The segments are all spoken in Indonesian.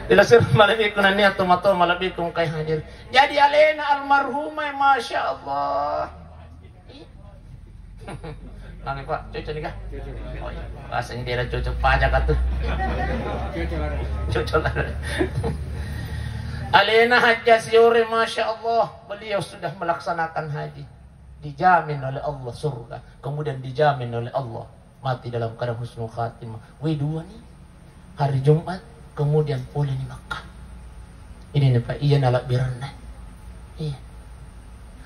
Dilasir malabi ko na niya tumato malabi kong kay hadir. Jadi alena almarhumah masya Allah. Lagi Pak, cocok nih kah? Oh iya, bahasanya dia cocok pajak atuh. Cocok. Alena hajjah siure masya Allah, beliau sudah melaksanakan haji, dijamin oleh Allah surga, kemudian dijamin oleh Allah mati dalam keadaan husnul khatimah. Dua nih hari Jumat, kemudian boleh di Makkah. Ini nih Pak, iya nalak birana. Iya.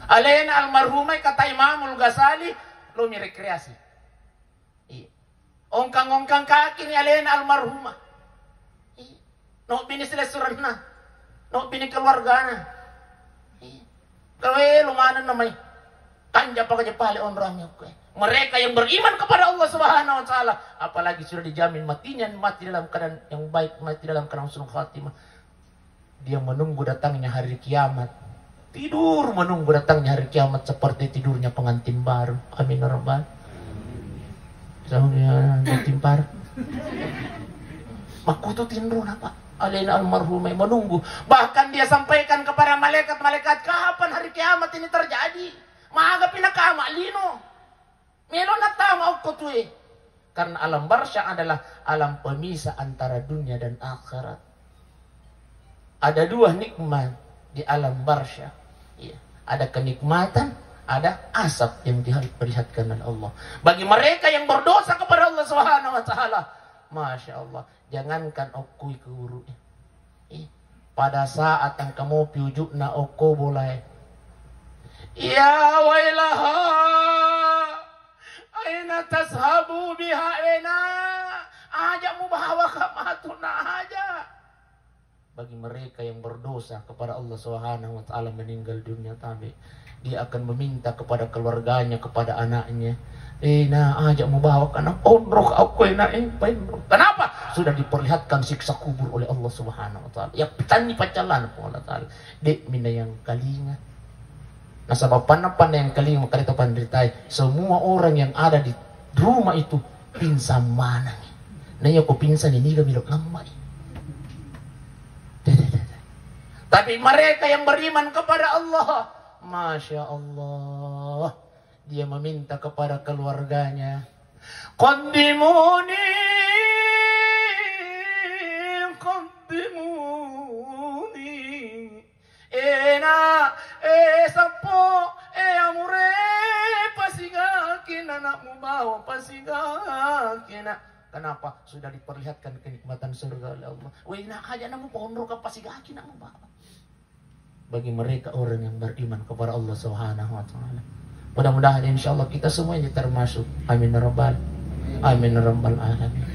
Alena almarhumah kata Imamul Ghazali, lo rekreasi. Iya. Ongkang-ongkang kaki ni alena almarhumah. Iya. No bini sila surana. No bini keluargana. Iya. Kalau lumayan namanya. Tanja pa kaja pali onrahnya. Mereka yang beriman kepada Allah Subhanahu wa taala, apalagi sudah dijamin matinya, mati dalam keadaan yang baik, mati dalam keadaan husnul khatimah. Dia menunggu datangnya hari kiamat. Tidur menunggu datangnya hari kiamat seperti tidurnya pengantin baru. Amin ya rabbal. Soalnya pengantin baru. Makutu tindu apa? Alena almarhumah menunggu. Bahkan dia sampaikan kepada malaikat-malaikat, kapan hari kiamat ini terjadi? Maaga pinakama lino. Melo na tama ko tuh. Karena alam barzah adalah alam pemisah antara dunia dan akhirat. Ada dua nikmat di alam barzah. Ya. Ada kenikmatan, ada asap yang diperlihatkan oleh Allah. Bagi mereka yang berdosa kepada Allah Subhanahu wa taala, masya Allah, jangankan okui kuru. Pada saat yang kamu piujuk na oko boleh. Ya wailaha, aina tashabu biha ena, ajak mu bahawa kamatuna aja. Bagi mereka yang berdosa kepada Allah Subhanahu wa taala meninggal dunia tabe, dia akan meminta kepada keluarganya, kepada anaknya, nah ajak membawa anak ondrok aku enak kenapa? Sudah diperlihatkan siksa kubur oleh Allah Subhanahu wa taala. Ya petani pacalan Allah taala. Dek mina yang kalinga. Nah sebab pan yang kalinga karita pandritai, semua orang yang ada di rumah itu pinsan mana. Nanya ko pinsan ini gak milok lamai. Tapi mereka yang beriman kepada Allah, masya Allah, dia meminta kepada keluarganya, qaddimuni, sapo, amure, pasigakin anakmu bawa, pasigakin. Kenapa? Sudah diperlihatkan kenikmatan surga oleh Allah. Wina aja namu pondok apa pasigakin namu bawa. Bagi mereka orang yang beriman kepada Allah Subhanahu wa taala. Mudah-mudahan insyaallah kita semuanya termasuk. Amin ya rabbal. Amin ya rabbal alamin.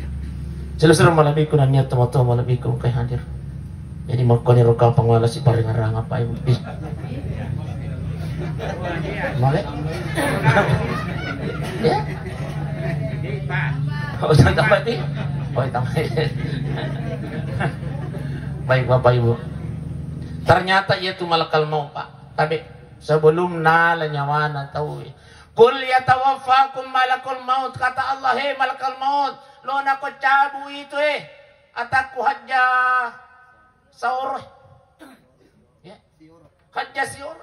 Selesai malabiku dan niat teman-teman malabiku kay hadir. Jadi makoni rokal pangwala si paringarang apa ibu. Male? Ya? Oh, tambah nih. Oh, tambah. Baik Bapak Ibu. Ternyata ia itu malakal maut Pak. Tapi sebelum nala nyawa na tahu. Kul yatawaffakum malakul maut, kata Allah, hei malakal maut, lo na ko cabu itu ataku hajja saur. Ya. Hajja siur.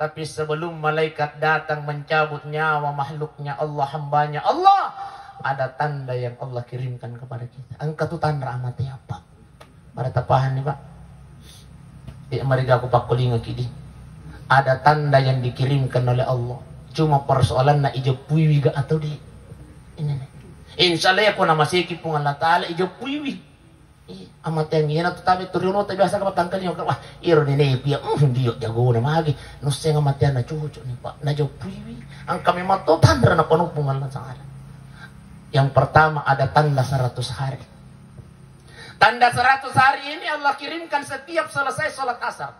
Tapi sebelum malaikat datang mencabut nyawa makhluknya Allah, hambanya Allah, ada tanda yang Allah kirimkan kepada kita. Angka tu tanda amatnya apa? Pada tapahan nih Pak. Di Amerika aku pakulinga kidi. Ada tanda yang dikirimkan oleh Allah. Cuma persoalan na ijo puiwi ga atau di ini. Insyaallah aku nama siki pun Allah taala ijo puiwi. Amat yang ina tu tabi turiono tabi biasa ka tangkal yo wah iro ni pia dio jago na magi. No senga matian na cucu ni Pak. Na jo puiwi. Ang kami mato tanda na panupung Allah taala. Yang pertama ada tanda 100 hari. Tanda 100 hari ini Allah kirimkan setiap selesai sholat asar.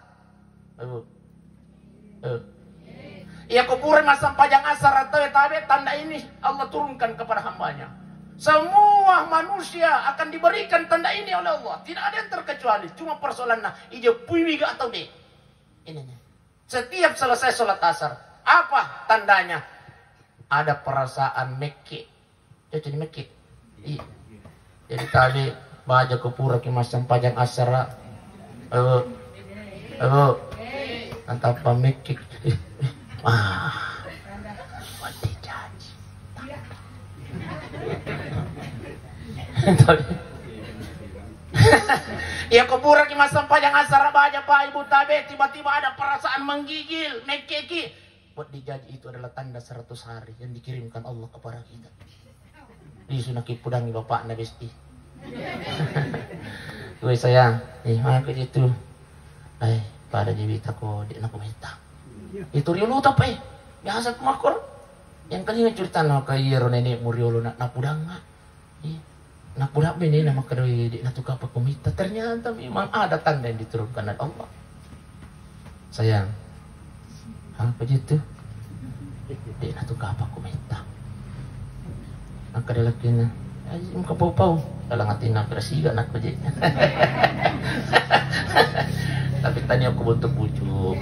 Ya kuburan masa pajang asar atau tabe tanda ini Allah turunkan kepada hambanya. Semua manusia akan diberikan tanda ini oleh Allah. Tidak ada yang terkecuali. Cuma persoalannya ijo puiwi gak atau deh. Ini. Setiap selesai sholat asar. Apa tandanya? Ada perasaan mekik. Jadi mekik. Jadi tadi baja ke pura kimasan pajang asara. Antap pamikik. Wadi jaji. Ya kupura kimasan pajang asara baja Pak Ibu tabe, tiba-tiba ada perasaan menggigil, mekeki. Buat dijaji itu adalah tanda 100 hari yang dikirimkan Allah kepada kita. Di sunaki pudangi bapak na besti. Gue sayang, aku itu. Pada jibita ko di na kumita. Itu riolo tapay. Biasa kumakor. Yang kali cerita na kay Yero nenek muriolo na napudanga. Napudak bini na makaroy di natuka pa kumita. Ternyata memang ada tanda yang diturunkan oleh Allah. Sayang, apa gitu? Di natuka pa kumita. Nakadalaki na. Ay, yung kapaw-paw. Kalangatin na perasiga na ko dyan. Tapi tanya aku butuh bujuk.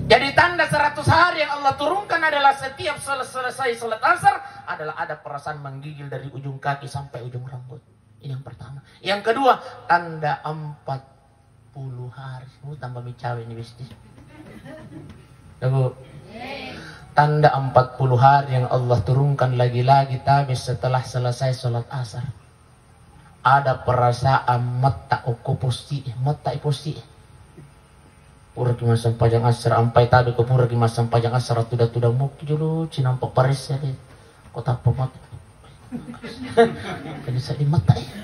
Jadi tanda 100 hari yang Allah turunkan adalah setiap selesai salat asar adalah ada perasaan menggigil dari ujung kaki sampai ujung rambut. Ini yang pertama. Yang kedua, tanda 40 hari. Tambah micawe ini besti. Tanda 40 hari yang Allah turunkan lagi-lagi tapi setelah selesai salat asar. Ada perasaan mata okuposi, mata iposi. Pura kimasan pajang asar ampai tabi ke pura kimasan pajang asar tuda muki dulu cinampak paris ya deh kota pemat jadi saya di mata ya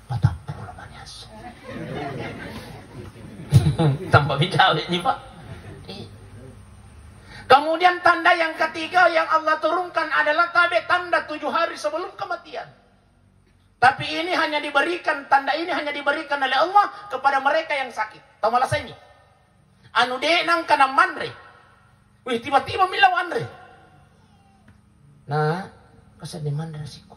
mata pula manias tambah bicara ini Pak. Kemudian tanda yang ketiga yang Allah turunkan adalah tabi tanda 7 hari sebelum kematian. Tapi ini hanya diberikan, tanda ini hanya diberikan oleh Allah kepada mereka yang sakit. Tahu malah saya ini anu de nang kana manre. Wih tiba-tiba milau andre. Nah, kasih di manre siku.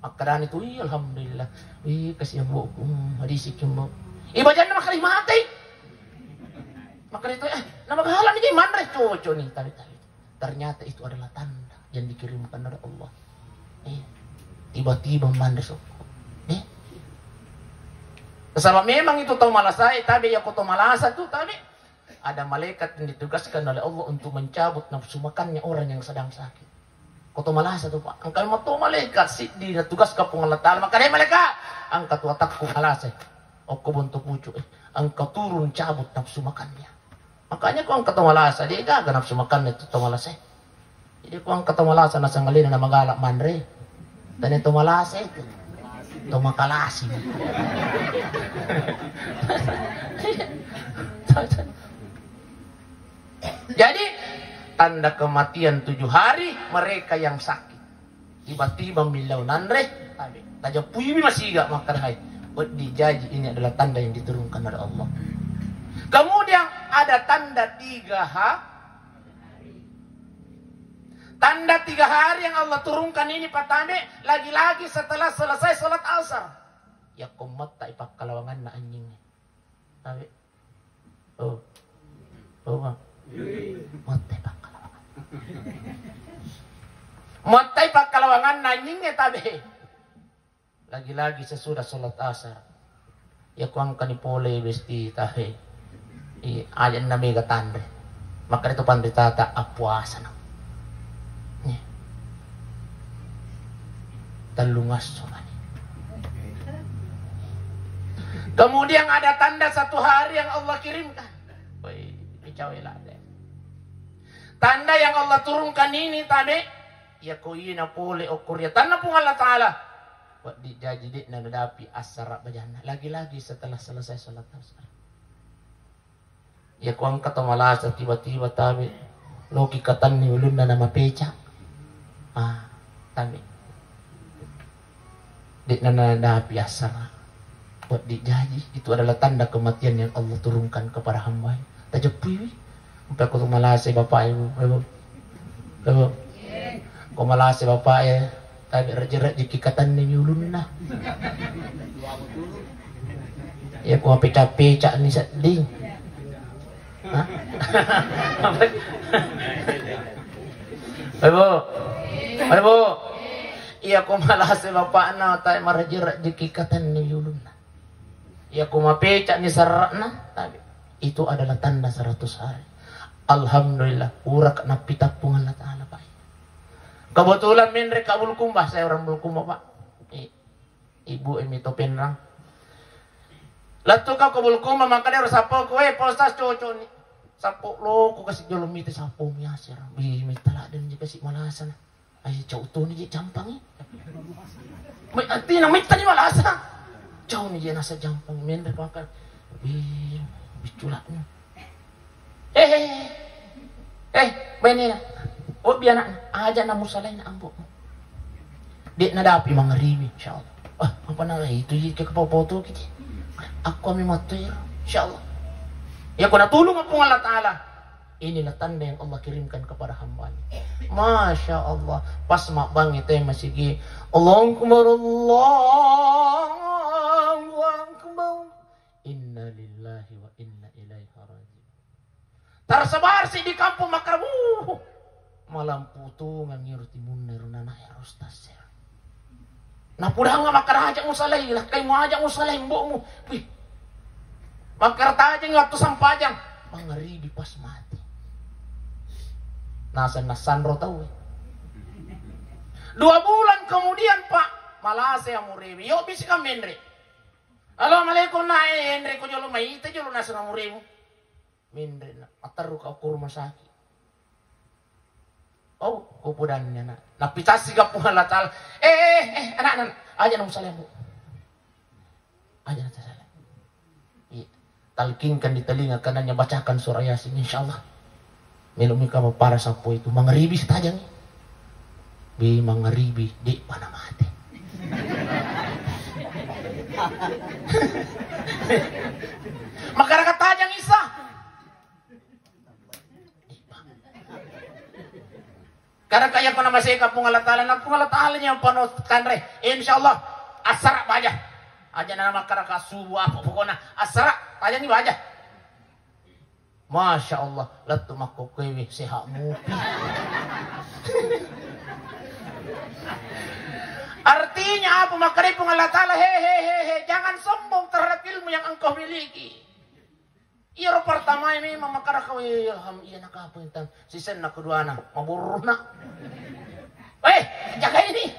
Akadan itu alhamdulillah. Wih kasih mbok hadis ikembo. Ibajan nama kali mati. Maka itu nama kehalan ini manre coco nih tapi ternyata itu adalah tanda yang dikirimkan oleh Allah. Tiba-tiba manre sok. Sebab memang itu tahu malasai, tapi ya tahu malasa tuh tadi ada malaikat yang ditugaskan oleh Allah untuk mencabut nafsu makannya orang yang sedang sakit. Kau malasa tuh Pak, angkat matu malaikat sih ditugas ke pengelatan maka dia malaikat angkat watakku malasa, aku bentuk pucuk, angkat turun cabut nafsu makannya. Makanya kau angkat malasa dia gak nafsu makannya itu tahu malasa. Jadi kau angkat malasa nasa ngalina na magalak manre, dan itu malasa itu. Itu makalasi. Jadi tanda kematian 7 hari mereka yang sakit tiba-tiba milau nanre taja puimi masih gak makan hai buat dijaji. Ini adalah tanda yang diturunkan oleh Allah. Kemudian ada tanda 3 hari. Tanda 3 hari yang Allah turunkan ini patame lagi-lagi setelah selesai salat asar. Ya kumat tak ipak kalawangan na anjing. Tabe. Bang. Mata ipak kalawangan. Mata ipak kalawangan na anjing tabe. Lagi-lagi sesudah salat asar. Ya kuang kanipole besti tahe. Ayan na mega tandre. Maka itu panditata apuasa na. Talungas somani. Kemudian ada tanda 1 hari yang Allah kirimkan. Tanda yang Allah turunkan ini tadi ya kuina pole ukur ya tanda pun Allah Ta'ala buat dijaji dik na nadapi asara bajana lagi-lagi setelah selesai salat asar. Ya kuang kata malasa tiba-tiba tabi loki katan ni ulun na nama peca. Tabi di nana biasa buat dijaji itu adalah tanda kematian yang Allah turunkan kepada hamba. Tajapui sampai aku malase bapak ibu kau malase bapak ya tapi rejerak jikikatan ni ulun na ya kau pecah-pecah ni sading ibu iya ko malase bapak na tay marajira jikikatan ni yulun na. Iya ko mapeca ni sarak na. Itu adalah tanda 100 hari. Alhamdulillah, urak na pitapungan na ta'ala Pak. Kebetulan minre ka Bulukumba, saya orang Bulukumba Pak. Ibu emito penrang. Lato ka Bulukumba makanya harus sapo ko postas coco ni. Sapo lo ko kasi jolomite sapo miasir. Bi mitala din di kasi malasan. Ay cauto ni jampang eh. May ati na mita ni malasa. Cau ni nasa jampang minre pa ka. Biculak ni. Benina. O biya na aja na musalay na ambo. Di na dapi mga ribi insyaallah. Apa na itu yun kakapapoto kiti. Ako kami matoy insyaallah. Ya kung natulong ang Allah Ta'ala, inilah tanda yang Allah kirimkan kepada hambanya. Masya Allah. Pas makbang itu yang masih Allahu Akbar, Allahu Akbar. Inna lillahi wa inna ilaihi raji'un. Tersebar sih di kampung makar. Malam putungan ngiruti munir nana erostas ya. Nah pudang nga makar ajak musalay lah. Kayo mo ajak musalay mbok mo. Wih. Makar tajeng waktu sampajang. Mangaribi pas mati. Nasan-nasan tahu. 2 bulan kemudian Pak. Malase amuribi. Yo bisi ka menre. Assalamualaikum na Henry ko jolo may ita jolo nasa amuribi. Menre na. Ataru ka ko rumah sakit. Oh, kupudan niya na. Napitasi ka po halatal. Anak. Aja nung salam po. Aja na salam. Talkinkan di telinga kanannya, bacakan surah Yasin insyaallah. Minumi kamu para sapo itu mangeribi setajang. Bi mangeribi di mana mati. Makara tajang isa. Karena kaya ko na masih kapung Allah Ta'ala na pung Allah Ta'ala niya panot kanre. Insyaallah asara baja. Aja na makara kasubu apa pokoknya asara aja nih baja. Masya Allah, latu makokewi sehat mupi. Artinya apa makari pun Allah Ta'ala hehehe, jangan sombong terhadap ilmu yang engkau miliki. Iya pertama ini memakara kau iya nak apa intan sisen nak kedua nak mabur nak. Jaga ini.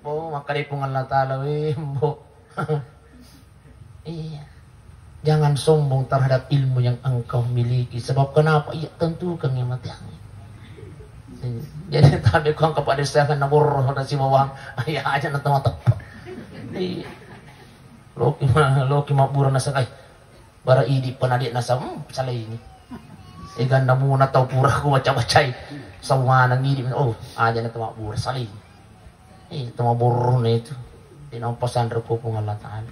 Oh makari pun Allah Ta'ala iya. Jangan sombong terhadap ilmu yang engkau miliki. Sebab kenapa? Iya tentu kang yang mati. Jadi tadi kau kepada saya kan nabur ada si bawang. Ayah aja nanti mata. Loki mabur nasa kay. Bara idi panadik nasa salah ini. Ganda muna tau pura ko baca-bacay. Sawa nang idi. Oh aja nanti mabur salah ini. Itu mabur na itu. Tinampasan ko po ng Allah Ta'ala.